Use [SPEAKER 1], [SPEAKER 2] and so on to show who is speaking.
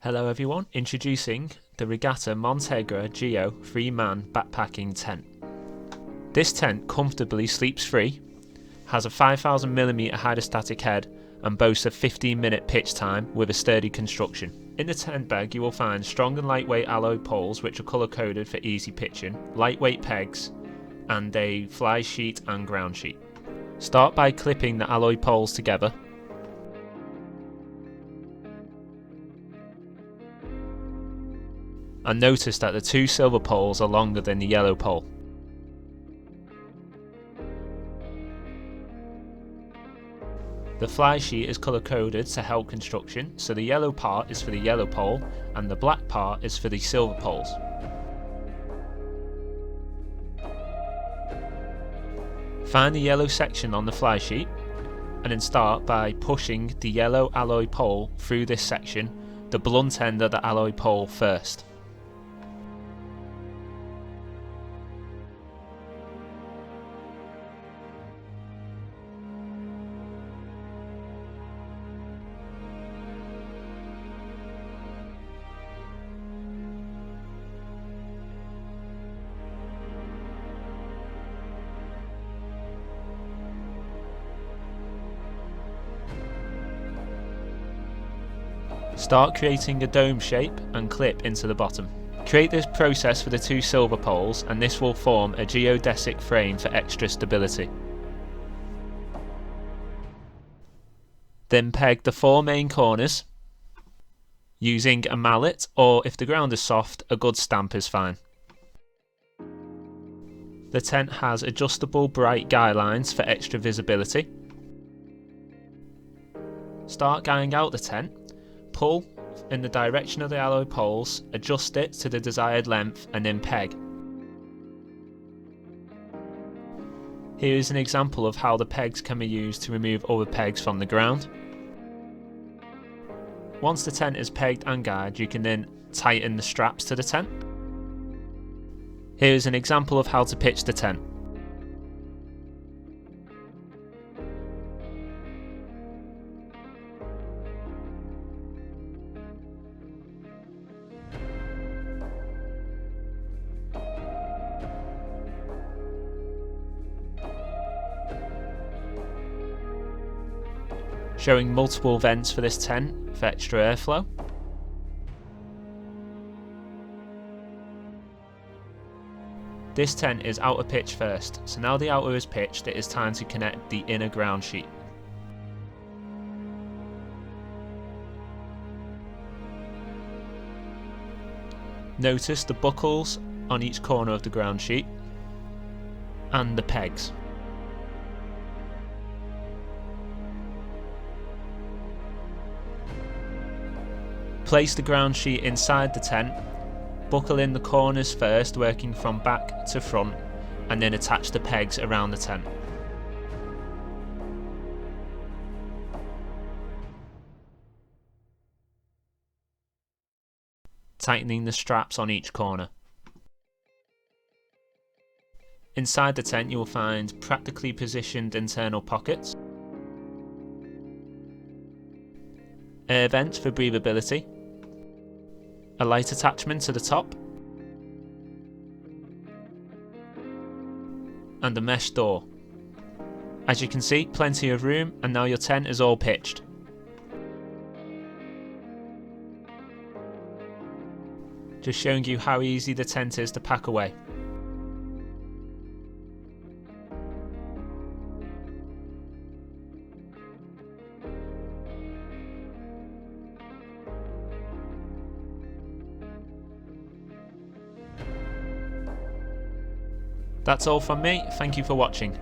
[SPEAKER 1] Hello everyone, introducing the Regatta Montegra Geo 3-man backpacking tent. This tent comfortably sleeps free, has a 5000mm hydrostatic head and boasts a 15-minute pitch time with a sturdy construction. In the tent bag you will find strong and lightweight alloy poles which are colour coded for easy pitching, lightweight pegs and a fly sheet and ground sheet. Start by clipping the alloy poles together. And notice that the two silver poles are longer than the yellow pole. The fly sheet is colour coded to help construction, so the yellow part is for the yellow pole and the black part is for the silver poles. Find the yellow section on the fly sheet and then start by pushing the yellow alloy pole through this section, the blunt end of the alloy pole first. Start creating a dome shape and clip into the bottom. Create this process for the two silver poles and this will form a geodesic frame for extra stability. Then peg the 4 main corners using a mallet, or if the ground is soft, a good stamp is fine. The tent has adjustable bright guy lines for extra visibility. Start guying out the tent. Pull in the direction of the alloy poles, adjust it to the desired length and then peg. Here is an example of how the pegs can be used to remove other pegs from the ground. Once the tent is pegged and guyed, you can then tighten the straps to the tent. Here is an example of how to pitch the tent. Showing multiple vents for this tent for extra airflow. This tent is outer pitch first, so now the outer is pitched, it is time to connect the inner ground sheet. Notice the buckles on each corner of the ground sheet and the pegs. Place the ground sheet inside the tent, buckle in the corners first, working from back to front, and then attach the pegs around the tent. Tightening the straps on each corner. Inside the tent you will find practically positioned internal pockets, air vents for breathability, a light attachment to the top, and a mesh door. As you can see, plenty of room, and now your tent is all pitched. Just showing you how easy the tent is to pack away. That's all from me, thank you for watching.